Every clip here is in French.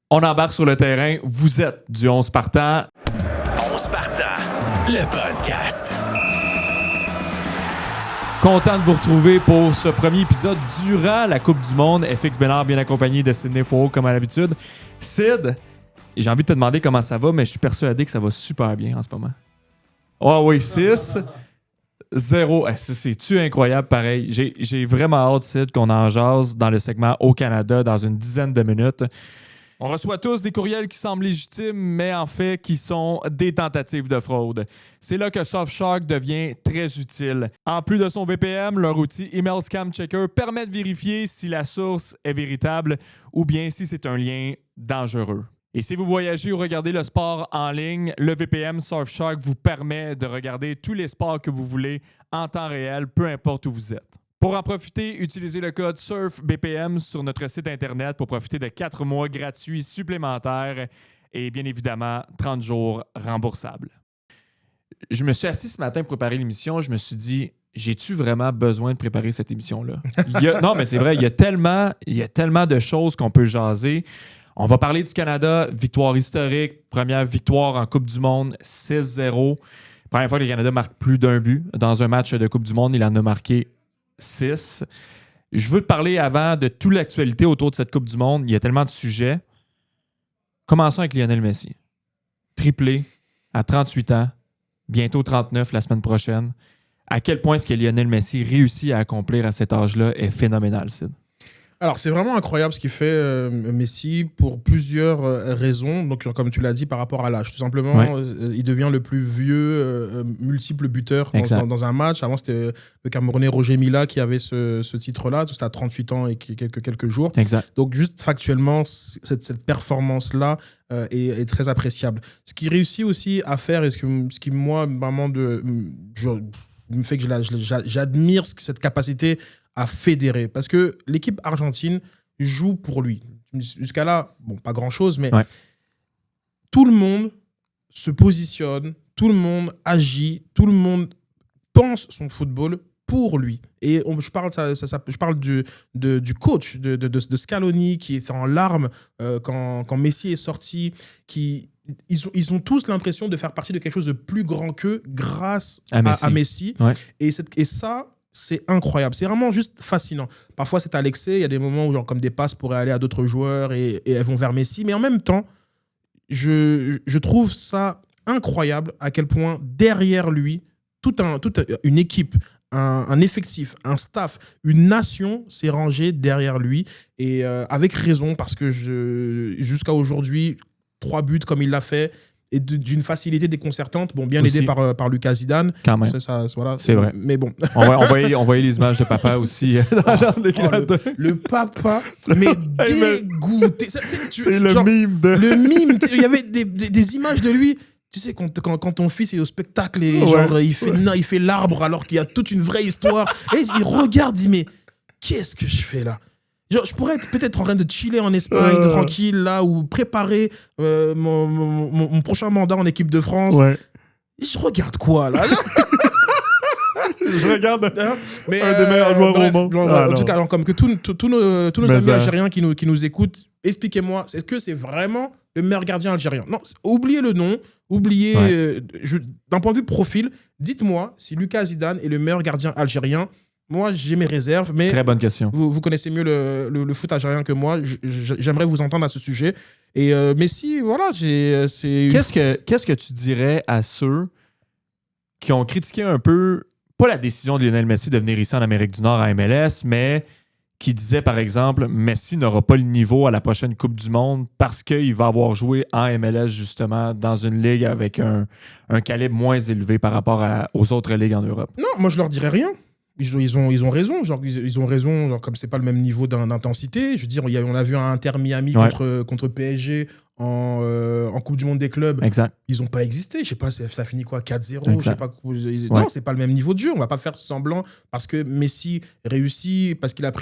On embarque sur le terrain. Vous êtes du 11 partant. 11 partant, le podcast. Content de vous retrouver pour ce premier épisode durant la Coupe du Monde. FX Bénard bien accompagné de Sidney Faux comme à l'habitude. Sid, j'ai envie de te demander comment ça va, mais je suis persuadé que ça va super bien en ce moment. Ah oui, 6, 0. C'est-tu incroyable pareil? J'ai vraiment hâte, Sid, qu'on en jase dans le segment au Canada dans une dizaine de minutes. On reçoit tous des courriels qui semblent légitimes, mais en fait qui sont des tentatives de fraude. C'est là que Surfshark devient très utile. En plus de son VPN, leur outil Email Scam Checker permet de vérifier si la source est véritable ou bien si c'est un lien dangereux. Et si vous voyagez ou regardez le sport en ligne, le VPN Surfshark vous permet de regarder tous les sports que vous voulez en temps réel, peu importe où vous êtes. Pour en profiter, utilisez le code SURFBPM sur notre site Internet pour profiter de 4 mois gratuits supplémentaires et bien évidemment 30 jours remboursables. Je me suis assis ce matin pour préparer l'émission. Je me suis dit, j'ai-tu vraiment besoin de préparer cette émission-là? Non, mais c'est vrai, il y a tellement de choses qu'on peut jaser. On va parler du Canada, victoire historique, première victoire en Coupe du Monde, 6-0. Première fois que le Canada marque plus d'un but dans un match de Coupe du Monde, il en a marqué 6. Je veux te parler avant de toute l'actualité autour de cette Coupe du Monde. Il y a tellement de sujets. Commençons avec Lionel Messi. Triplé à 38 ans, bientôt 39 la semaine prochaine. À quel point ce que Lionel Messi réussit à accomplir à cet âge-là est phénoménal, Sid. Alors, c'est vraiment incroyable ce qu'il fait Messi pour plusieurs raisons. Donc, comme tu l'as dit, par rapport à l'âge. Tout simplement, il devient le plus vieux multiple buteur dans un match. Avant, c'était le Camerounais Roger Mila qui avait ce titre-là. C'était à 38 ans et quelques jours. Exact. Donc, juste factuellement, cette performance-là est très appréciable. Ce qu'il réussit aussi à faire, et ce qui moi, vraiment, me fait que j'admire cette capacité à fédérer. Parce que l'équipe argentine joue pour lui. Jusqu'à là, bon, pas grand-chose, mais tout le monde se positionne, tout le monde agit, tout le monde pense son football pour lui. Et je parle du coach, de Scaloni, qui était en larmes quand Messi est sorti, ils ont tous l'impression de faire partie de quelque chose de plus grand qu'eux grâce à Messi. Ouais. Et ça, c'est incroyable. C'est vraiment juste fascinant. Parfois, c'est à l'excès. Il y a des moments où, genre, comme des passes pourraient aller à d'autres joueurs et elles vont vers Messi. Mais en même temps, je trouve ça incroyable à quel point derrière lui, toute une équipe, un effectif, un staff, une nation s'est rangée derrière lui. Et avec raison, parce que jusqu'à aujourd'hui, 3 buts comme il l'a fait, et d'une facilité déconcertante, bon, bien aidé par Lucas Zidane. Quand même. Voilà. C'est vrai. Mais bon. On voyait les images de papa aussi. Le papa, mais dégoûté. C'est le mime de... Le mime. Il y avait des images de lui. Tu sais, quand ton fils est au spectacle et genre, il fait l'arbre alors qu'il y a toute une vraie histoire. Et il regarde, il dit, mais qu'est-ce que je fais là? Genre, je pourrais être peut-être en train de chiller en Espagne, tranquille, là, ou préparer mon prochain mandat en équipe de France. Ouais. Je regarde quoi, là? Je regarde un des meilleurs joueurs au monde. En tout cas, alors, comme que tous nos amis algériens qui nous écoutent, expliquez-moi, est-ce que c'est vraiment le meilleur gardien algérien? Non, oubliez le nom, d'un point de vue profil, dites-moi si Lucas Zidane est le meilleur gardien algérien. Moi, j'ai mes réserves, mais très bonne question. Vous connaissez mieux le foot algérien que moi. J'aimerais vous entendre à ce sujet. Et Messi, voilà, Qu'est-ce que tu dirais à ceux qui ont critiqué un peu, pas la décision de Lionel Messi de venir ici en Amérique du Nord à MLS, mais qui disaient, par exemple, Messi n'aura pas le niveau à la prochaine Coupe du Monde parce qu'il va avoir joué en MLS, justement, dans une ligue avec un calibre moins élevé par rapport aux autres ligues en Europe? Non, moi, je leur dirais rien. Ils ont raison, ils ont raison, genre, comme c'est pas le même niveau d'intensité. Je veux dire, on a vu un Inter Miami contre PSG en Coupe du Monde des clubs. Exact. Ils n'ont pas existé. Je sais pas, ça finit quoi, 4-0. Exact. Je sais pas. Non, c'est pas le même niveau de jeu. On va pas faire semblant parce que Messi réussit, parce qu'il a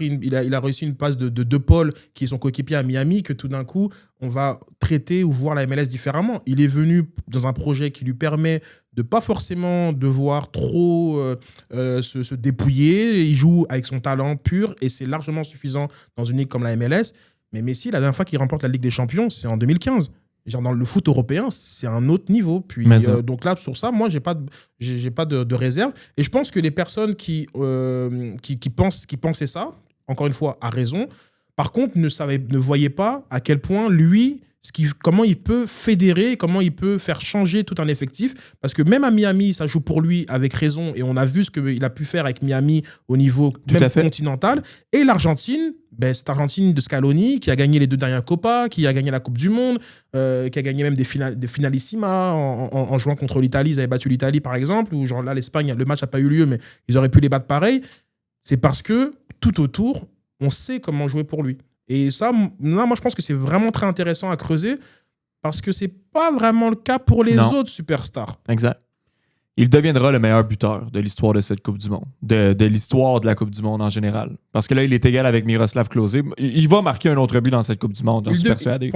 réussi une passe de De Paul, qui est son coéquipier à Miami, que tout d'un coup, on va traiter ou voir la MLS différemment. Il est venu dans un projet qui lui permet de pas forcément devoir trop se dépouiller. Il joue avec son talent pur et c'est largement suffisant dans une ligue comme la MLS. Mais Messi, la dernière fois qu'il remporte la Ligue des Champions, c'est en 2015. Genre dans le foot européen, c'est un autre niveau. Puis, donc là, sur ça, moi, j'ai pas de réserve. Et je pense que les personnes qui pensaient ça, encore une fois, à raison, par contre, ne voyaient pas à quel point lui, comment il peut fédérer, comment il peut faire changer tout un effectif. Parce que même à Miami, ça joue pour lui avec raison. Et on a vu ce qu'il a pu faire avec Miami au niveau même continental. Et l'Argentine, cette Argentine de Scaloni, qui a gagné les 2 dernières Copas, qui a gagné la Coupe du Monde, qui a gagné même des finalissima en jouant contre l'Italie. Ils avaient battu l'Italie, par exemple, ou genre là, l'Espagne, le match n'a pas eu lieu, mais ils auraient pu les battre pareil. C'est parce que tout autour, on sait comment jouer pour lui. Et ça, moi, je pense que c'est vraiment très intéressant à creuser parce que c'est pas vraiment le cas pour les autres superstars. Exact. Il deviendra le meilleur buteur de l'histoire de cette Coupe du Monde, de l'histoire de la Coupe du Monde en général. Parce que là, il est égal avec Miroslav Klose. Il va marquer un autre but dans cette Coupe du Monde, j'en suis persuadé.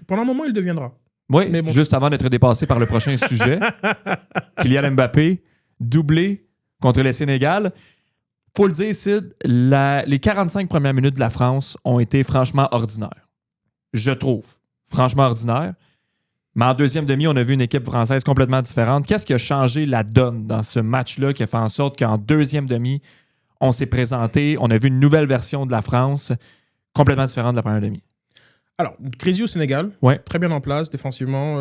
Pendant un moment, il deviendra. Oui, juste avant d'être dépassé par le prochain sujet. Kylian Mbappé, doublé contre le Sénégal. Faut le dire, Sid, les 45 premières minutes de la France ont été franchement ordinaires. Je trouve. Franchement ordinaires. Mais en deuxième demi, on a vu une équipe française complètement différente. Qu'est-ce qui a changé la donne dans ce match-là qui a fait en sorte qu'en deuxième demi, on s'est présenté, on a vu une nouvelle version de la France complètement différente de la première demi? Alors, Crézy au Sénégal, très bien en place défensivement.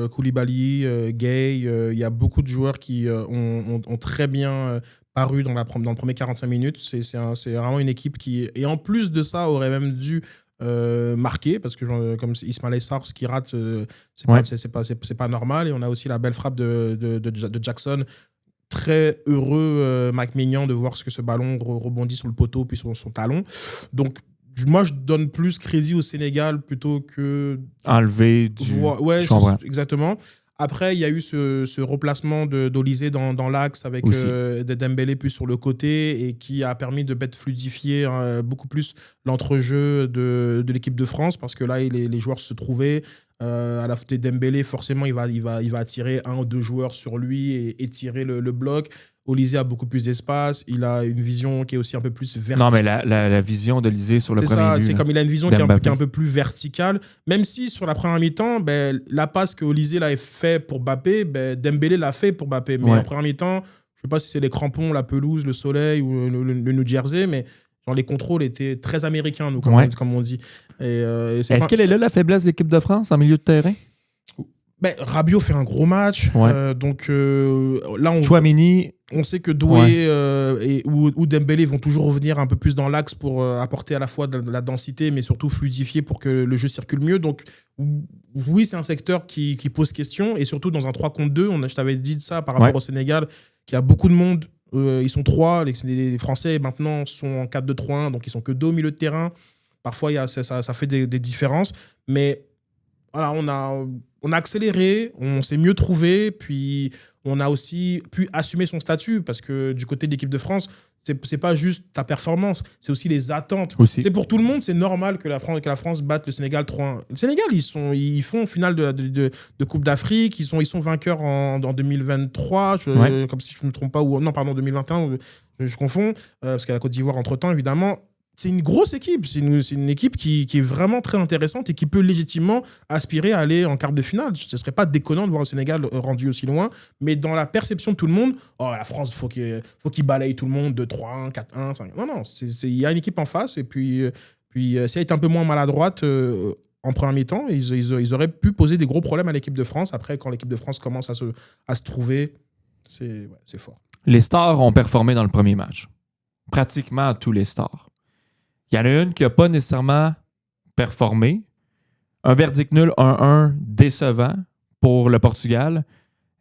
Koulibaly, Gay, il y a beaucoup de joueurs qui ont très bien paru dans le premier 45 minutes. C'est vraiment une équipe qui, et en plus de ça, aurait même dû marquer, parce que comme Ismail Sarr, ce qui rate, c'est pas normal. Et on a aussi la belle frappe de Jackson. Très heureux, Mac Mignon, de voir ce ballon rebondit sur le poteau puis sur son talon. Donc, moi, je donne plus crédit au Sénégal plutôt que... Enlever du... Ouais, exactement. Après, il y a eu ce replacement d'Olysée dans l'axe avec Dembélé plus sur le côté et qui a permis de fluidifier beaucoup plus l'entrejeu de l'équipe de France parce que là, les joueurs se trouvaient. À la faute de Dembélé, forcément, il va attirer 1 ou 2 joueurs sur lui et étirer le bloc. Olysée a beaucoup plus d'espace. Il a une vision qui est aussi un peu plus verticale. Non, mais la vision d'Olysée sur le premier but. C'est comme il a une vision qui est un peu plus verticale. Même si sur la première mi-temps, la passe que Olysée l'a fait pour Mbappé, Dembélé l'a fait pour Mbappé. Mais en première mi-temps, je ne sais pas si c'est les crampons, la pelouse, le soleil ou le New Jersey, mais genre les contrôles étaient très américains, nous, comme on dit. Est-ce qu'elle est là, la faiblesse de l'équipe de France en milieu de terrain? Rabiot fait un gros match. Donc là, Tchouaméni, on sait que Doué ou Dembélé vont toujours revenir un peu plus dans l'axe pour apporter à la fois de la densité, mais surtout fluidifier pour que le jeu circule mieux. Donc oui, c'est un secteur qui pose question. Et surtout dans un 3 contre 2, je t'avais dit ça par rapport au Sénégal, qui a beaucoup de monde. Ils sont 3. Les Français maintenant sont en 4-2-3-1, donc ils sont que 2 au milieu de terrain. Parfois, ça fait des différences. Mais voilà, on a accéléré, on s'est mieux trouvé, puis on a aussi pu assumer son statut parce que du côté de l'équipe de France, c'est pas juste ta performance, c'est aussi les attentes. Pour tout le monde, c'est normal que la France batte le Sénégal 3-1. Le Sénégal, ils font finale de Coupe d'Afrique, ils sont vainqueurs en 2023, comme si je ne me trompe pas, 2021, je confonds, parce qu'il y a la Côte d'Ivoire entre-temps, évidemment. C'est une grosse équipe, c'est une équipe qui est vraiment très intéressante et qui peut légitimement aspirer à aller en quart de finale. Ce ne serait pas déconnant de voir le Sénégal rendu aussi loin, mais dans la perception de tout le monde, la France, faut qu'il balaye tout le monde de 3-1, 4-1, 5. Non, il y a une équipe en face et puis si elle est un peu moins maladroite en première mi-temps, ils auraient pu poser des gros problèmes à l'équipe de France. Après, quand l'équipe de France commence à se trouver, c'est fort. Les stars ont performé dans le premier match. Pratiquement tous les stars. Il y en a une qui n'a pas nécessairement performé. Un verdict nul 1-1 décevant pour le Portugal.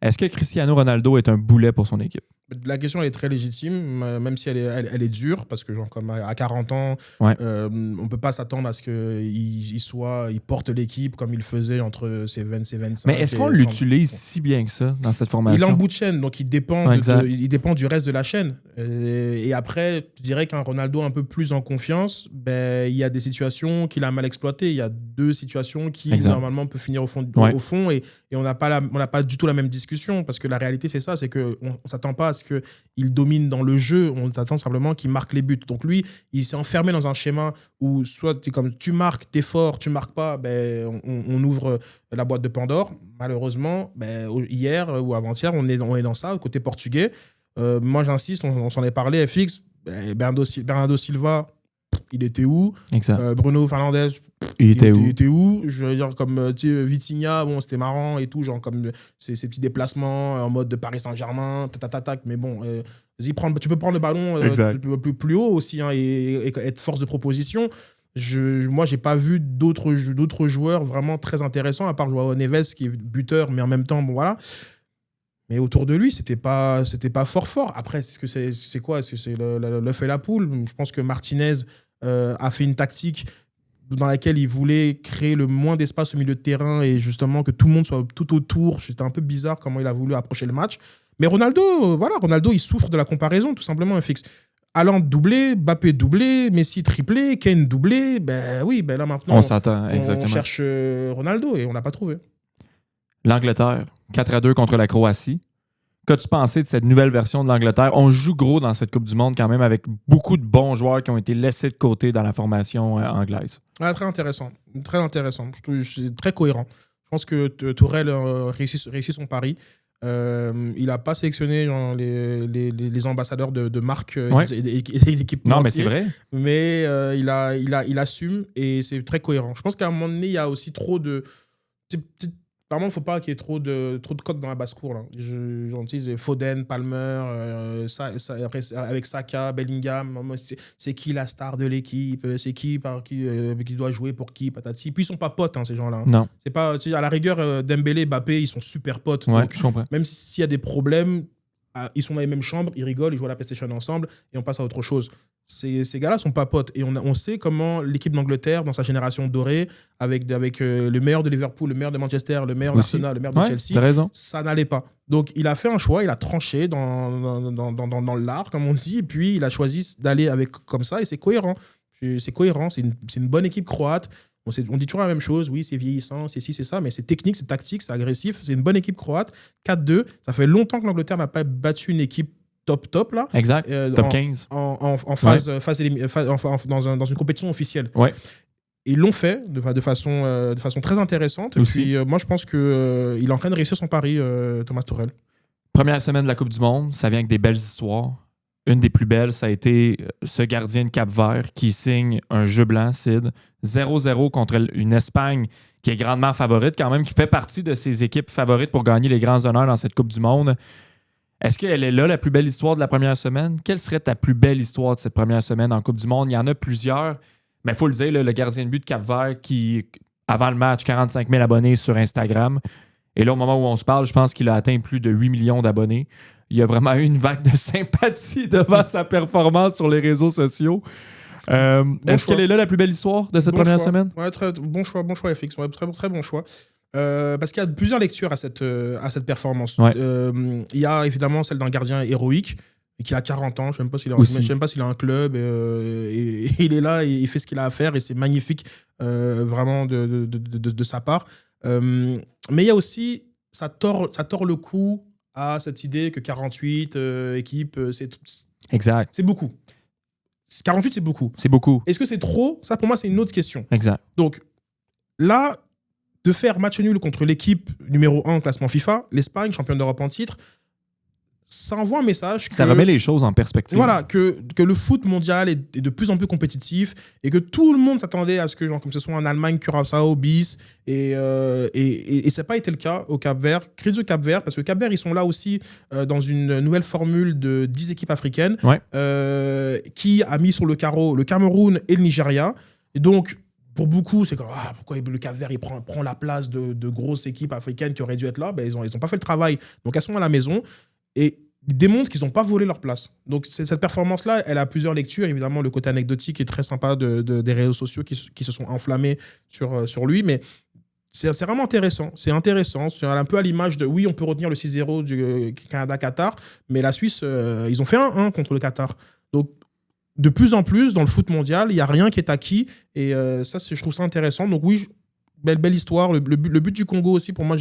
Est-ce que Cristiano Ronaldo est un boulet pour son équipe? La question elle est très légitime, même si elle est dure, parce que genre, comme à 40 ans, on ne peut pas s'attendre à ce qu'il porte l'équipe comme il faisait entre ses 20 et ses 25. Mais est-ce qu'on l'utilise si bien que ça dans cette formation? Il est en bout de chaîne, donc il dépend du reste de la chaîne. Et après, je dirais qu'un Ronaldo un peu plus en confiance, il y a des situations qu'il a mal exploitées. Il y a 2 situations qui normalement peuvent finir au fond et on n'a pas du tout la même discussion, parce que la réalité c'est ça, c'est qu'on ne s'attend pas à parce qu'il domine dans le jeu, on attend simplement qu'il marque les buts. Donc lui, il s'est enfermé dans un schéma où soit comme tu marques, t'es fort, tu marques pas, on ouvre la boîte de Pandore. Malheureusement, hier ou avant-hier, on est dans ça, côté portugais. Moi, j'insiste, on s'en est parlé, FX, Bernardo Silva, il était où? Bruno Fernandes, il était où? Je veux dire, comme Vitinha, bon, c'était marrant et tout, genre comme ces petits déplacements en mode de Paris Saint-Germain, mais bon, vas-y, tu peux prendre le ballon plus haut aussi, hein, et être force de proposition. Moi, j'ai pas vu d'autres joueurs vraiment très intéressants, à part Joao Neves, qui est buteur, mais en même temps, bon, voilà. Mais autour de lui, c'était pas fort. Après, c'est quoi? Est-ce que c'est l'œuf et la poule? Je pense que Martinez a fait une tactique dans laquelle il voulait créer le moins d'espace au milieu de terrain et justement que tout le monde soit tout autour. C'était un peu bizarre comment il a voulu approcher le match. Mais Ronaldo, il souffre de la comparaison, tout simplement, FX. Haaland doublé, Mbappé doublé, Messi triplé, Kane doublé. Là maintenant, on s'attend, exactement. On cherche Ronaldo et on l'a pas trouvé. L'Angleterre, 4-2 contre la Croatie. Qu'as-tu pensé de cette nouvelle version de l'Angleterre? On joue gros dans cette Coupe du Monde quand même avec beaucoup de bons joueurs qui ont été laissés de côté dans la formation anglaise. Très intéressant. Très intéressant. C'est très cohérent. Je pense que Tourelle réussit son pari. Il n'a pas sélectionné les ambassadeurs de marque et d'équipes. Non, mais c'est vrai. Mais il assume et c'est très cohérent. Je pense qu'à un moment donné, il y a aussi trop de... Apparemment, il ne faut pas qu'il y ait trop de coques dans la basse-cour. J'en dis Foden, Palmer, après, avec Saka, Bellingham. C'est qui la star de l'équipe? C'est qui doit jouer pour qui? Patati. Puis ils ne sont pas potes, hein, ces gens-là. Non. C'est pas, à la rigueur, Dembélé, Mbappé, ils sont super potes. Ouais, donc, je comprends. même s'il y a des problèmes, ils sont dans les mêmes chambres, ils rigolent, ils jouent à la PlayStation ensemble et on passe à autre chose. Ces gars-là sont pas potes. Et on sait comment l'équipe d'Angleterre, dans sa génération dorée, avec le meilleur de Liverpool, le meilleur de Manchester, le meilleur d'Arsenal, le meilleur de Chelsea, ça n'allait pas. Donc, il a fait un choix, il a tranché dans l'art, comme on dit, et puis il a choisi d'aller avec comme ça, et c'est cohérent. C'est une bonne équipe croate. On dit toujours la même chose, oui, c'est vieillissant, c'est ci, c'est ça, mais c'est technique, c'est tactique, c'est agressif. C'est une bonne équipe croate. 4-2, ça fait longtemps que l'Angleterre n'a pas battu une équipe top là. Exact. Top 15. En dans une compétition officielle. Ouais. Ils l'ont fait de façon très intéressante. Et puis, moi, je pense qu'il est en train de réussir son pari, Thomas Tuchel. Première semaine de la Coupe du Monde, ça vient avec des belles histoires. Une des plus belles, ça a été ce gardien de Cap-Vert qui signe un jeu blanc, Sid. 0-0 contre une Espagne qui est grandement favorite quand même, qui fait partie de ses équipes favorites pour gagner les grands honneurs dans cette Coupe du Monde. Est-ce qu'elle est là, la plus belle histoire de la première semaine? Quelle serait ta plus belle histoire de cette première semaine en Coupe du Monde? Il y en a plusieurs, mais il faut le dire, le gardien de but de Cap-Vert qui, avant le match, 45 000 abonnés sur Instagram. Et là, au moment où on se parle, je pense qu'il a atteint plus de 8 millions d'abonnés. Il y a vraiment eu une vague de sympathie devant sa performance sur les réseaux sociaux. Est-ce qu'elle est là, la plus belle histoire de cette première semaine? Ouais, bon choix, FX. Ouais, très bon choix. Parce qu'il y a plusieurs lectures à cette performance. Ouais. Il y a évidemment celle d'un gardien héroïque et qui a 40 ans. Je ne sais même pas s'il a un club. Et il est là, et il fait ce qu'il a à faire et c'est magnifique vraiment de sa part. Mais il y a aussi, ça tord le cou à cette idée que 48 équipes, c'est beaucoup. 48, c'est beaucoup. C'est beaucoup. Est-ce que c'est trop? Ça, pour moi, c'est une autre question. Exact. Donc, là, de faire match nul contre l'équipe numéro 1 classement FIFA, l'Espagne, championne d'Europe en titre, ça envoie un message que... Ça remet les choses en perspective. Voilà, que le foot mondial est de plus en plus compétitif et que tout le monde s'attendait à ce que, comme ce soit en Allemagne, Curaçao, bis, et ça n'a pas été le cas au Cap-Vert. Crédit au Cap-Vert, parce que Cap-Vert, ils sont là aussi dans une nouvelle formule de 10 équipes africaines qui a mis sur le carreau le Cameroun et le Nigeria. Et donc, pour beaucoup, c'est comme pourquoi le Cap-Vert il prend la place de grosses équipes africaines qui auraient dû être là. Ils ont pas fait le travail. Donc, elles sont à la maison. Et ils démontrent qu'ils n'ont pas volé leur place. Donc, cette performance-là, elle a plusieurs lectures. Évidemment, le côté anecdotique est très sympa des réseaux sociaux qui se sont enflammés sur lui. Mais c'est vraiment intéressant. C'est intéressant. C'est un peu à l'image de... Oui, on peut retenir le 6-0 du Canada-Qatar, mais la Suisse, ils ont fait 1-1 contre le Qatar. Donc, de plus en plus, dans le foot mondial, il n'y a rien qui est acquis. Et ça, je trouve ça intéressant. Donc oui, belle histoire. Le but du Congo aussi, pour moi,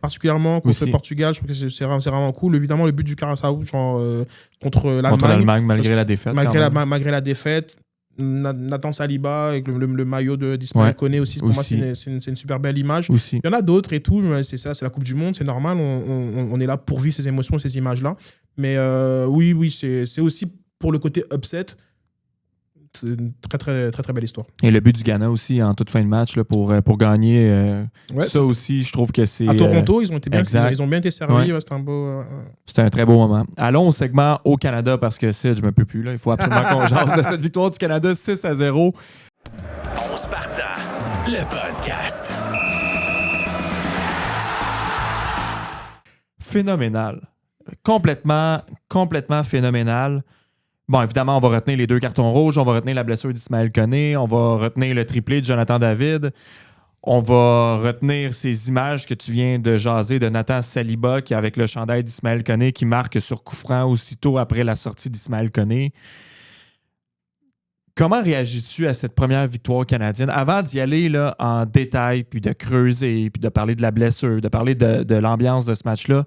particulièrement contre Aussi. le Portugal, je trouve que c'est vraiment cool. Évidemment, le but du Curaçao contre Contre l'Allemagne. l'Allemagne, malgré la défaite. Malgré la défaite. Nathan Saliba avec le maillot d'Ismaël Koné aussi, pour moi, c'est une super belle image. Aussi. Il y en a d'autres et tout, mais c'est ça, c'est la Coupe du Monde, c'est normal. On est là pour vivre ces émotions, ces images-là. Mais oui, c'est aussi pour le côté upset. C'est une très, très, très, très belle histoire. Et le but du Ghana aussi en toute fin de match là, pour gagner. Ça aussi, je trouve que c'est. À Toronto, ils ont bien été servis. Ouais. C'était un beau. C'était un très beau moment. Allons au segment au Canada parce que Sid, je me peux plus. Là. Il faut absolument qu'on jase de cette victoire du Canada 6-0. On se partant, le podcast. Phénoménal. Complètement phénoménal. Bon, évidemment, on va retenir les 2 cartons rouges, on va retenir la blessure d'Ismaël Koné, on va retenir le triplé de Jonathan David, on va retenir ces images que tu viens de jaser de Nathan Saliba qui, avec le chandail d'Ismaël Koné, qui marque sur coup franc aussitôt après la sortie d'Ismaël Koné. Comment réagis-tu à cette première victoire canadienne? Avant d'y aller là, en détail, puis de creuser, puis de parler de la blessure, de parler de l'ambiance de ce match-là,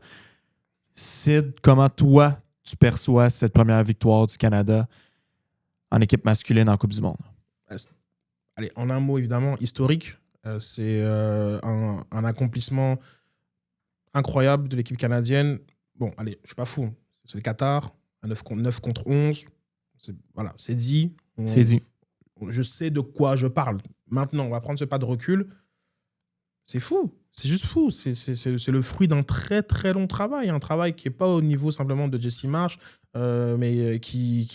Sid, comment toi, tu perçois cette première victoire du Canada en équipe masculine en Coupe du Monde? Allez, en un mot, évidemment, historique. C'est un accomplissement incroyable de l'équipe canadienne. Bon, allez, je ne suis pas fou. C'est le Qatar, 9 contre 11. C'est dit. C'est dit. Je sais de quoi je parle. Maintenant, on va prendre ce pas de recul. C'est fou. C'est juste fou. C'est le fruit d'un très, très long travail. Un travail qui n'est pas au niveau simplement de Jesse Marsh, mais qui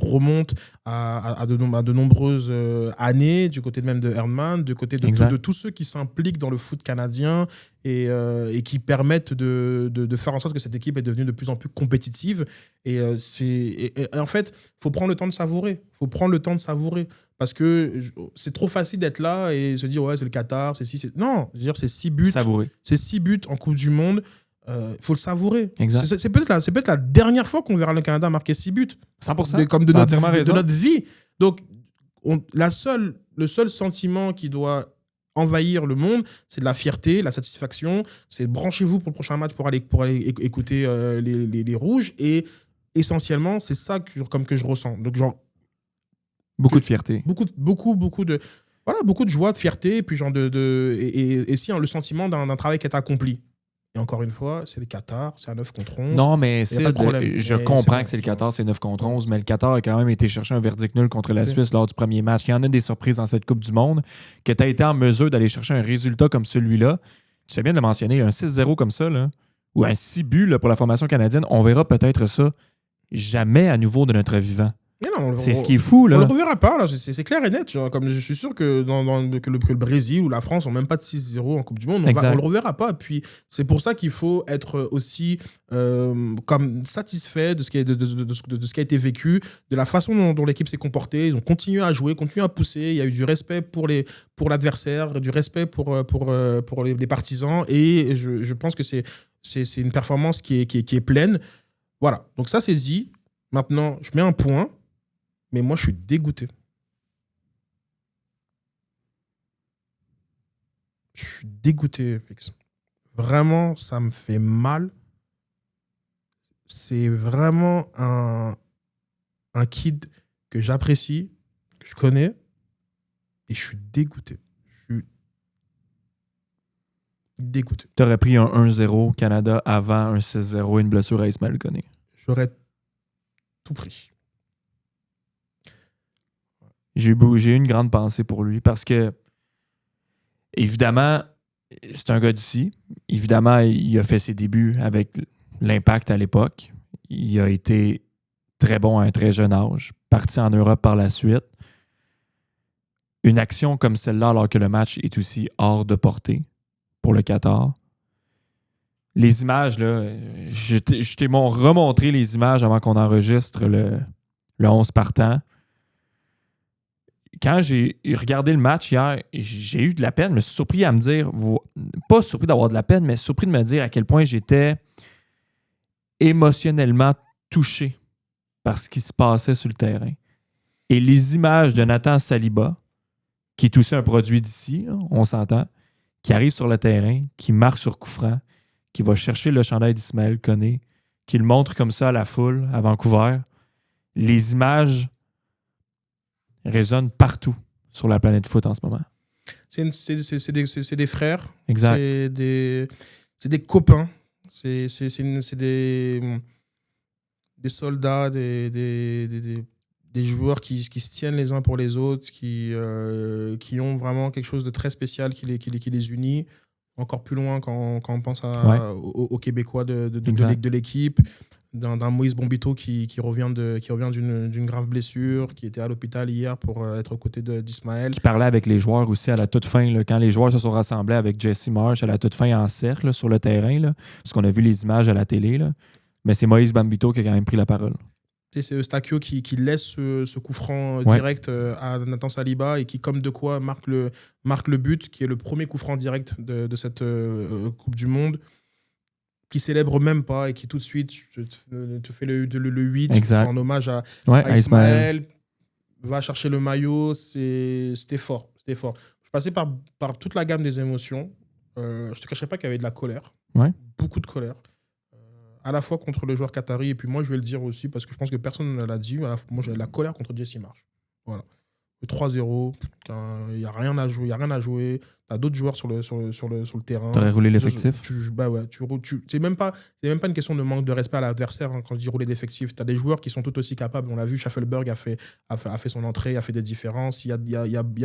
remonte à de nombreuses années, du côté même de Herdman, du côté de tous ceux qui s'impliquent dans le foot canadien et qui permettent de faire en sorte que cette équipe est devenue de plus en plus compétitive. Et en fait, il faut prendre le temps de savourer. Parce que c'est trop facile d'être là et se dire, ouais, c'est le Qatar, c'est 6. Non, je veux dire, c'est 6 buts. Savourer. C'est 6 buts en Coupe du Monde. Il faut le savourer. Exact. C'est peut-être la dernière fois qu'on verra le Canada marquer 6 buts. 100%. Comme de notre vie. Donc, le seul sentiment qui doit envahir le monde, c'est de la fierté, la satisfaction. C'est branchez-vous pour le prochain match pour aller écouter les Rouges. Et essentiellement, c'est ça que je ressens. Donc, genre, beaucoup de fierté. Beaucoup de joie, de fierté, et puis le sentiment d'un travail qui est accompli. Et encore une fois, c'est le Qatar, c'est à 9 contre 11. Non, mais je comprends que c'est le Qatar, Qatar, c'est 9 contre 11, mais le Qatar a quand même été chercher un verdict nul contre la Suisse lors du premier match. Il y en a des surprises dans cette Coupe du Monde, que tu as été en mesure d'aller chercher un résultat comme celui-là. Tu fais bien de le mentionner, un 6-0 comme ça, là, ou un 6 buts là, pour la formation canadienne, on verra peut-être ça jamais à nouveau de notre vivant. Non, c'est ce qui est fou, là. On ne le reverra pas, là. C'est clair et net. Genre, comme je suis sûr que le Brésil ou la France n'ont même pas de 6-0 en Coupe du Monde. On ne le reverra pas. Puis c'est pour ça qu'il faut être aussi comme satisfait de ce qui a été vécu, de la façon dont l'équipe s'est comportée. Ils ont continué à jouer, continué à pousser. Il y a eu du respect pour l'adversaire, du respect pour les partisans. Et je pense que c'est une performance qui est pleine. Voilà. Donc ça, c'est dit. Maintenant, je mets un point. Mais moi, je suis dégoûté. Je suis dégoûté, Fix. Vraiment, ça me fait mal. C'est vraiment un kid que j'apprécie, que je connais, et je suis dégoûté. Je suis dégoûté. Tu aurais pris un 1-0 Canada avant un 6-0 et une blessure à Ismaël Koné. J'aurais tout pris. J'ai eu une grande pensée pour lui parce que, évidemment, c'est un gars d'ici. Évidemment, il a fait ses débuts avec l'Impact à l'époque. Il a été très bon à un très jeune âge, parti en Europe par la suite. Une action comme celle-là, alors que le match est aussi hors de portée pour le Qatar. Les images, là, je t'ai remontré les images avant qu'on enregistre le 11 partant. Quand j'ai regardé le match hier, j'ai eu de la peine. Je me suis surpris à me dire, pas surpris d'avoir de la peine, mais surpris de me dire à quel point j'étais émotionnellement touché par ce qui se passait sur le terrain. Et les images de Nathan Saliba, qui est aussi un produit d'ici, là, on s'entend, qui arrive sur le terrain, qui marque sur coup franc, qui va chercher le chandail d'Ismaël Koné, qui le montre comme ça à la foule à Vancouver. Les images résonnent partout sur la planète foot en ce moment. C'est des frères. Exact. C'est des copains. C'est des soldats, des joueurs qui se tiennent les uns pour les autres, qui ont vraiment quelque chose de très spécial qui les unit. Encore plus loin quand on pense aux Québécois de l'équipe, d'un Moïse Bombito qui revient d'une grave blessure, qui était à l'hôpital hier pour être aux côtés d'Ismaël. Qui parlait avec les joueurs aussi à la toute fin, là, quand les joueurs se sont rassemblés avec Jesse Marsh à la toute fin en cercle là, sur le terrain, là, parce qu'on a vu les images à la télé. Là. Mais c'est Moïse Bombito qui a quand même pris la parole. C'est Eustakio qui laisse ce coup franc direct à Nathan Saliba et qui, comme de quoi, marque le but, qui est le premier coup franc direct de cette Coupe du Monde, qui célèbre même pas et qui tout de suite te fait le 8 exact. En hommage à Ismaël. Va chercher le maillot, c'était fort. Je suis passé par toute la gamme des émotions. Je te cacherai pas qu'il y avait de la colère, beaucoup de colère. À la fois contre le joueur qatari, et puis moi je vais le dire aussi parce que je pense que personne ne l'a dit. Moi j'ai de la colère contre Jesse Marsh. Voilà. Le 3-0, il n'y a rien à jouer. Tu as d'autres joueurs sur le terrain. Tu aurais roulé l'effectif. C'est même pas une question de manque de respect à l'adversaire quand je dis rouler l'effectif. Tu as des joueurs qui sont tout aussi capables. On l'a vu, Schaffelberg a fait son entrée, a fait des différences. Il y a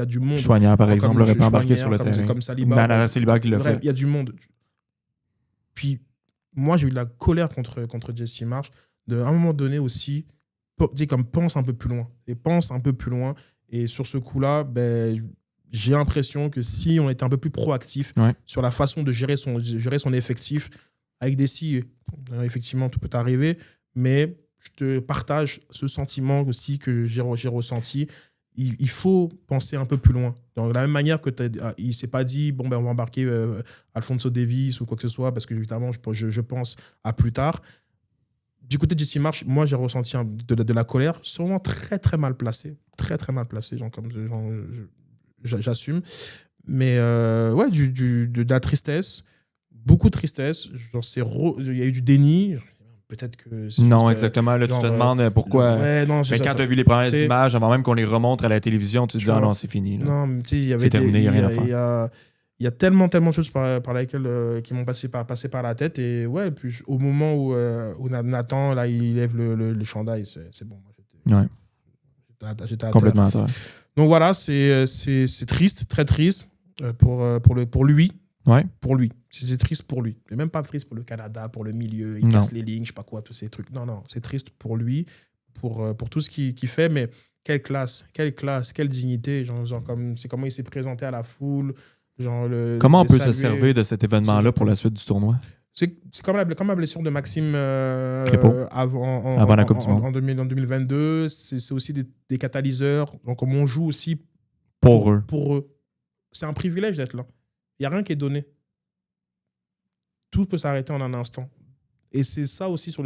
du monde. Chouanière, par exemple, n'aurait pas embarqué sur le terrain. Comme Saliba. Saliba qui l'a fait. Il y a du monde. Puis, moi, j'ai eu de la colère contre Jesse Marsh. À un moment donné aussi, pense un peu plus loin. Et sur ce coup-là, j'ai l'impression que si on était un peu plus proactif sur la façon de gérer son effectif, avec des si, effectivement, tout peut arriver. Mais je te partage ce sentiment aussi que j'ai ressenti. Il faut penser un peu plus loin. De la même manière que il ne s'est pas dit on va embarquer Alphonso Davies ou quoi que ce soit, parce que évidemment, je pense à plus tard. Du côté de Jesse Marsh, moi, j'ai ressenti de la colère, sûrement très, très mal placée. Très, très mal placée, j'assume. Mais de la tristesse, beaucoup de tristesse. Il y a eu du déni. Peut-être que non, exactement. Là, tu te demandes pourquoi. Quand tu as vu les premières images, avant même qu'on les remontre à la télévision, tu te dis non, c'est fini. Là. Non, c'est terminé, il n'y a rien à faire. Il y a tellement de choses par lesquelles qui m'ont passé par la tête. Et puis au moment où Nathan, là, il lève le chandail, c'est bon. J'étais complètement à terre. Donc voilà, c'est triste, très triste pour lui. Ouais. Pour lui. C'est triste pour lui. C'est même pas triste pour le Canada, pour le milieu. Il casse les lignes, je sais pas quoi, tous ces trucs. Non, c'est triste pour lui, pour tout ce qu'il fait. Mais quelle classe, quelle dignité. C'est comment il s'est présenté à la foule. Comment on peut se servir de cet événement-là pour la suite du tournoi? C'est comme la blessure de Maxime avant la Coupe du Monde. En 2022. C'est aussi des catalyseurs. Donc, on joue aussi pour eux. C'est un privilège d'être là. Il n'y a rien qui est donné. Tout peut s'arrêter en un instant. Et c'est ça aussi sur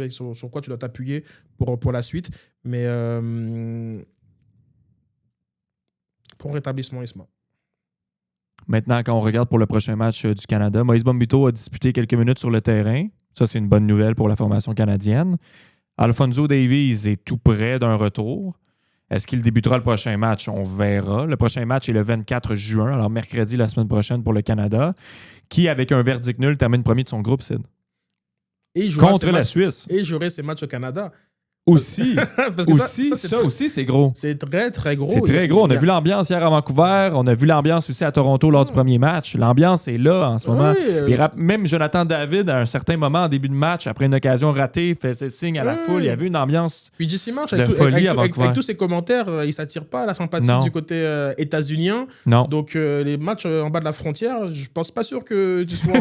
quoi tu dois t'appuyer pour la suite. Mais pour rétablissement, Isma. Maintenant, quand on regarde pour le prochain match du Canada, Moïse Bombito a disputé quelques minutes sur le terrain. Ça, c'est une bonne nouvelle pour la formation canadienne. Alphonso Davies est tout près d'un retour. Est-ce qu'il débutera le prochain match? On verra. Le prochain match est le 24 juin, alors mercredi, la semaine prochaine pour le Canada, qui, avec un verdict nul, termine premier de son groupe, Sid. Contre la Suisse. Et jouerait ses matchs au Canada. Aussi. Parce que ça aussi, c'est gros. C'est très, très gros. C'est très gros. On a vu l'ambiance hier à Vancouver. On a vu l'ambiance aussi à Toronto lors du premier match. L'ambiance est là en ce moment. Même Jonathan David, à un certain moment, en début de match, après une occasion ratée, fait ses signes à la foule. Il y avait une ambiance de folie à Vancouver. Avec tous ses commentaires, il ne s'attire pas à la sympathie du côté états-unien. Non. Donc, les matchs en bas de la frontière, je ne pense pas sûr que tu sois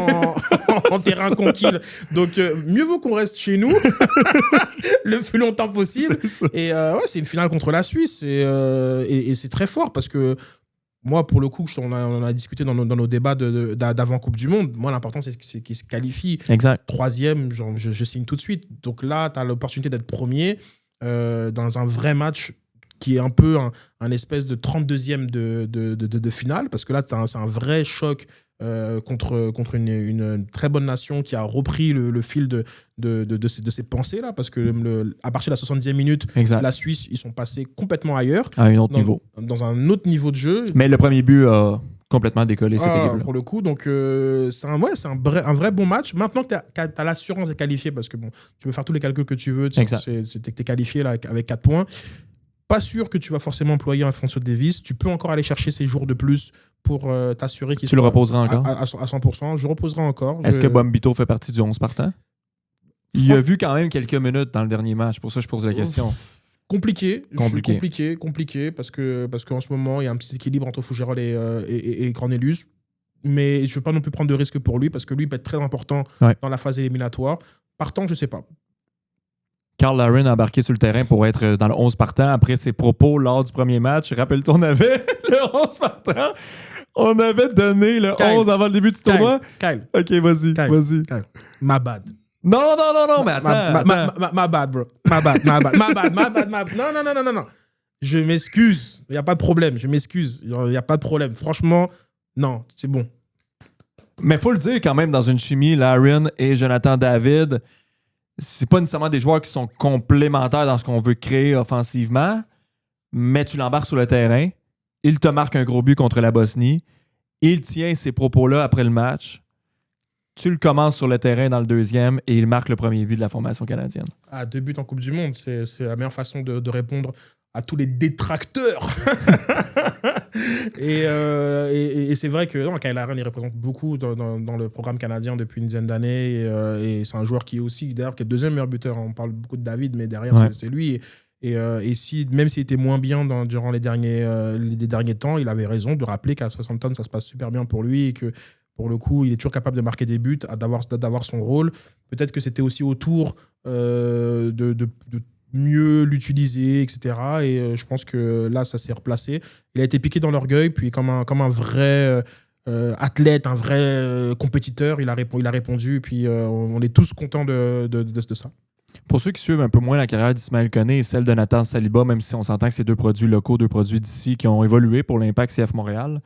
en terrain conquis. Donc, mieux vaut qu'on reste chez nous le plus longtemps possible. Et c'est une finale contre la Suisse. Et c'est très fort parce que moi, pour le coup, on a discuté dans nos débats d'avant Coupe du Monde. Moi, l'important, c'est qu'ils se qualifient. Exact. Troisième, je signe tout de suite. Donc là, tu as l'opportunité d'être premier dans un vrai match qui est un peu un espèce de 32e de finale. Parce que là, c'est un vrai choc contre une très bonne nation qui a repris le fil de ces pensées-là, parce que à partir de la 70e minute, Exact. la Suisse, ils sont passés complètement ailleurs. À un autre niveau. Dans un autre niveau de jeu. Mais le premier but a complètement décollé cette équipe-là. Pour le coup, donc c'est un vrai bon match. Maintenant que tu as l'assurance de qualifier, parce que bon, tu peux faire tous les calculs que tu veux, tu es qualifié là, avec 4 points. Pas sûr que tu vas forcément employer Alphonso Davies. Tu peux encore aller chercher ces jours de plus pour t'assurer qu'il soit... Tu le reposeras encore? À 100%. Je reposerai encore. Est-ce que Bombito fait partie du 11 partant? Il a vu quand même quelques minutes dans le dernier match. Pour ça, je pose la question. Compliqué, parce qu'en ce moment, il y a un petit équilibre entre Fougerolles et Cornelius. Mais je ne veux pas non plus prendre de risques pour lui, parce que lui peut être très important dans la phase éliminatoire. Partant, je ne sais pas. Karl Larin a embarqué sur le terrain pour être dans le 11 partant après ses propos lors du premier match. Rappelle-toi, on avait le 11 partant. On avait donné le 11 avant le début du tournoi. Kyle. OK, vas-y. My bad. Non, mais attends. My bad, bro. My bad. Non. Je m'excuse. Il n'y a pas de problème. Je m'excuse. Il n'y a pas de problème. Franchement, non, c'est bon. Mais il faut le dire quand même, dans une chimie, Larin et Jonathan David, c'est pas nécessairement des joueurs qui sont complémentaires dans ce qu'on veut créer offensivement, mais tu l'embarques sur le terrain, il te marque un gros but contre la Bosnie, il tient ces propos-là après le match, tu le commences sur le terrain dans le deuxième et il marque le premier but de la formation canadienne. 2 buts en Coupe du Monde, c'est la meilleure façon de répondre à tous les détracteurs. et c'est vrai que Kyle Larin, il représente beaucoup dans le programme canadien depuis une dizaine d'années. Et c'est un joueur qui est aussi, d'ailleurs, qui est le deuxième meilleur buteur. On parle beaucoup de David, mais derrière, c'est lui. Et même s'il était moins bien durant les derniers temps, il avait raison de rappeler qu'à Southampton, ça se passe super bien pour lui et que, pour le coup, il est toujours capable de marquer des buts, d'avoir son rôle. Peut-être que c'était aussi autour de mieux l'utiliser, etc. Et je pense que là, ça s'est replacé. Il a été piqué dans l'orgueil, puis comme un vrai athlète, un vrai compétiteur, il a répondu, et puis on est tous contents de ça. Pour ceux qui suivent un peu moins la carrière d'Ismaël Koné et celle de Nathan Saliba, même si on s'entend que c'est 2 produits locaux, 2 produits d'ici qui ont évolué pour l'Impact CF Montréal,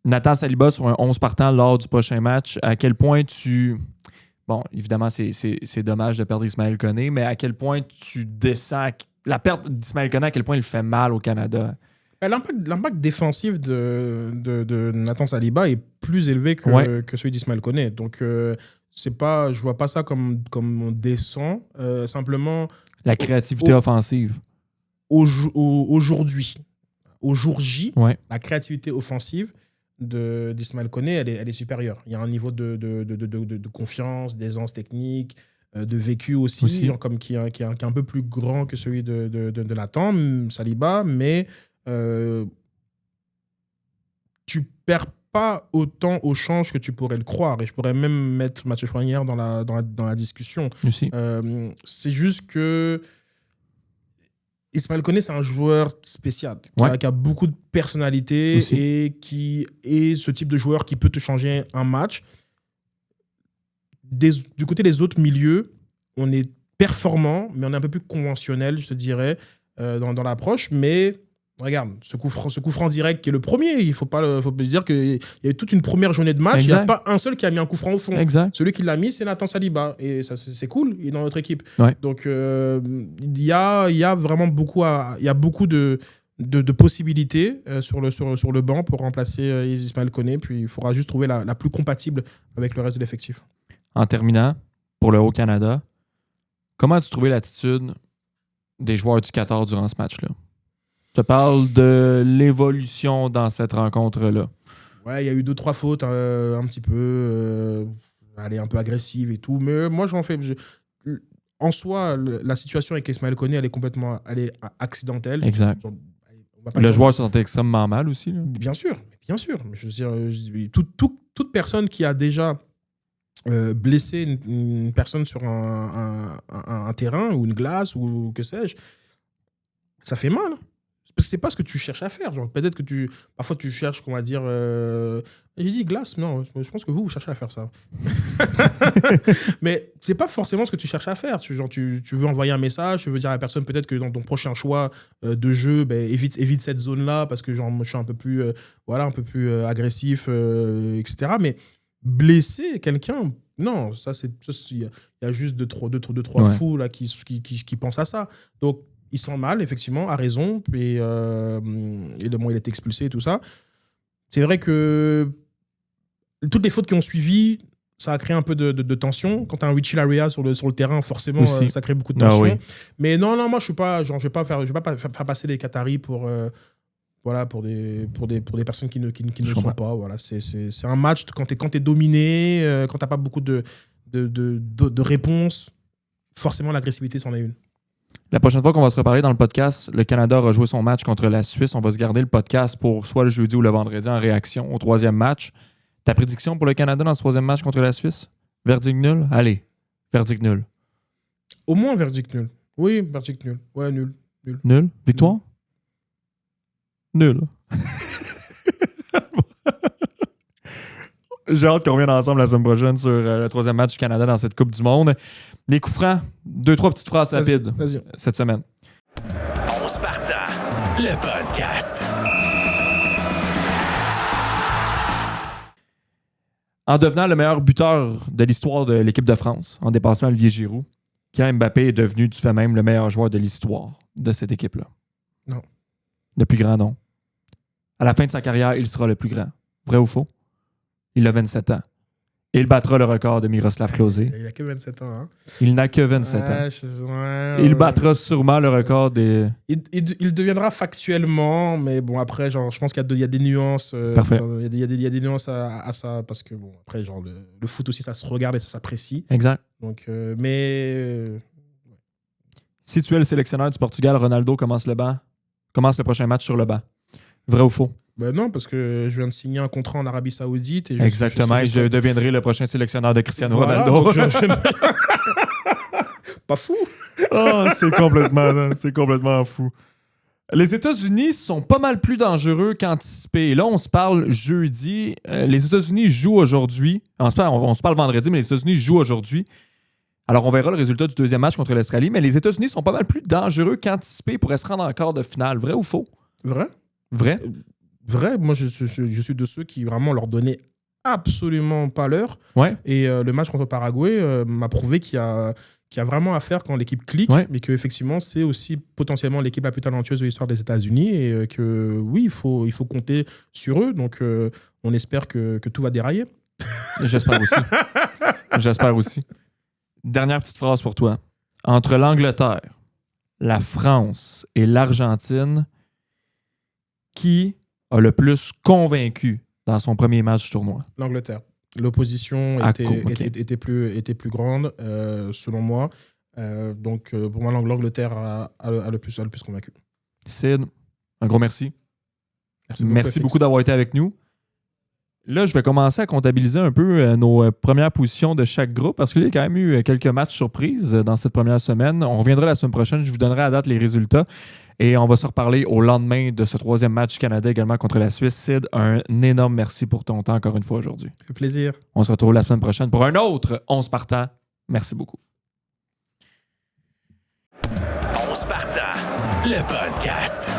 Nathan Saliba sur un 11 partant lors du prochain match, à quel point tu... Bon, évidemment, c'est dommage de perdre Ismaël Koné, mais à quel point tu descends... La perte d'Ismaël Koné, à quel point il fait mal au Canada? L'impact défensif de Nathan Saliba est plus élevé que celui d'Ismaël Koné. Donc, je vois pas ça comme on descend. Simplement... La créativité offensive. Aujourd'hui, au jour J, la créativité offensive d'Ismaël Koné, elle est supérieure. Il y a un niveau de confiance, d'aisance technique, de vécu aussi. Comme qui est un peu plus grand que celui de Nathan Saliba, mais tu perds pas autant au change que tu pourrais le croire. Et je pourrais même mettre Mathieu Choignard dans la discussion. C'est juste que Ismaël Koné, c'est un joueur spécial, qui a beaucoup de personnalité et qui est ce type de joueur qui peut te changer un match. Du côté des autres milieux, on est performant, mais on est un peu plus conventionnel, je te dirais, dans l'approche. Mais regarde, ce coup franc direct qui est le premier, il faut dire qu'il y a eu toute une première journée de match, il n'y a pas un seul qui a mis un coup franc au fond. Celui qui l'a mis, c'est Nathan Saliba. Et ça, c'est cool, il est dans notre équipe. Donc, il y a vraiment beaucoup de possibilités sur le banc pour remplacer Ismaël Koné. Puis, il faudra juste trouver la plus compatible avec le reste de l'effectif. En terminant, pour le Haut-Canada, comment as-tu trouvé l'attitude des joueurs du Qatar durant ce match-là? Je te parle de l'évolution dans cette rencontre-là. Ouais, il y a eu 2-3 fautes un petit peu, un peu agressives et tout. Mais moi, j'en fais... En soi, la situation avec Ismaël Koné, elle est accidentelle. Exact. Le joueur se sentait extrêmement mal aussi. Là. Bien sûr. Mais je veux dire, toute personne qui a déjà blessé une personne sur un terrain ou une glace ou que sais-je, ça fait mal. Parce que c'est pas ce que tu cherches à faire. Genre, peut-être que parfois tu cherches, qu'on va dire... J'ai dit glace, non. Je pense que vous cherchez à faire ça. Mais c'est pas forcément ce que tu cherches à faire. Tu veux envoyer un message, tu veux dire à la personne peut-être que dans ton prochain choix de jeu, évite cette zone-là parce que genre, moi, je suis un peu plus, agressif, etc. Mais blesser quelqu'un, non, il y a juste deux, trois fous là, qui pensent à ça. Donc, il sent mal, effectivement, a raison. Et le moment il a été expulsé et tout ça. C'est vrai que toutes les fautes qui ont suivi, ça a créé un peu de tension. Quand tu as un Richie Laryea sur le terrain, forcément, ça crée beaucoup de tension. Oui. Mais non, moi, je vais pas faire passer les Qataris pour des personnes qui ne sont pas. Voilà, c'est un match quand t'es dominé, quand t'as pas beaucoup de réponses, forcément l'agressivité c'en est une. La prochaine fois qu'on va se reparler dans le podcast, le Canada aura joué son match contre la Suisse. On va se garder le podcast pour soit le jeudi ou le vendredi en réaction au troisième match. Ta prédiction pour le Canada dans ce troisième match contre la Suisse? Verdict nul? Allez, verdict nul. Au moins verdict nul. Oui, verdict nul. Ouais, nul. Nul? Victoire? Nul. J'ai hâte qu'on revienne ensemble la semaine prochaine sur le troisième match du Canada dans cette Coupe du Monde. Les coups francs, 2-3 petites phrases rapides cette semaine. On se partant, le podcast. En devenant le meilleur buteur de l'histoire de l'équipe de France, en dépassant Olivier Giroud, Kylian Mbappé est devenu du fait même le meilleur joueur de l'histoire de cette équipe-là. Non. Le plus grand, non. À la fin de sa carrière, il sera le plus grand. Vrai ou faux? Il a 27 ans. Et il battra le record de Miroslav Klose. Il n'a que 27 ans. Hein? Il n'a que 27 ans. Il battra sûrement le record des... Il deviendra factuellement, mais bon, après, genre, je pense qu'il y a des nuances. Parfait. Il y a des nuances à ça, parce que, bon, après, genre, le foot aussi, ça se regarde et ça s'apprécie. Exact. Donc, Si tu es le sélectionneur du Portugal, Ronaldo commence le prochain match sur le banc. Vrai ou faux? Ben non, parce que je viens de signer un contrat en Arabie Saoudite. Et exactement, je deviendrai le prochain sélectionneur de Cristiano Ronaldo. Pas fou. Oh, c'est complètement fou. Les États-Unis sont pas mal plus dangereux qu'anticipé. Là, on se parle jeudi. Les États-Unis jouent aujourd'hui. On se parle vendredi, mais les États-Unis jouent aujourd'hui. Alors, on verra le résultat du deuxième match contre l'Australie, mais les États-Unis sont pas mal plus dangereux qu'anticipé pour se rendre en quart de finale. Vrai ou faux? Vrai. Vrai, moi je suis de ceux qui vraiment leur donnaient absolument pas l'heure. Ouais. Et le match contre Paraguay m'a prouvé qu'il y a vraiment à faire quand l'équipe clique, mais qu'effectivement c'est aussi potentiellement l'équipe la plus talentueuse de l'histoire des États-Unis et que oui, il faut compter sur eux. Donc on espère que tout va dérailler. J'espère aussi. Dernière petite phrase pour toi. Entre l'Angleterre, la France et l'Argentine, qui a le plus convaincu dans son premier match du tournoi? L'Angleterre. L'opposition était plus grande, selon moi. Donc, pour moi, l'Angleterre a le plus convaincu. Sid, un gros merci. Merci beaucoup d'avoir été avec nous. Là, je vais commencer à comptabiliser un peu nos premières positions de chaque groupe parce qu'il y a quand même eu quelques matchs surprises dans cette première semaine. On reviendra la semaine prochaine. Je vous donnerai à date les résultats. Et on va se reparler au lendemain de ce troisième match Canada également contre la Suisse. Sid, un énorme merci pour ton temps encore une fois aujourd'hui. Ça fait plaisir. On se retrouve la semaine prochaine pour un autre 11 partants. Merci beaucoup. 11 partants, le podcast.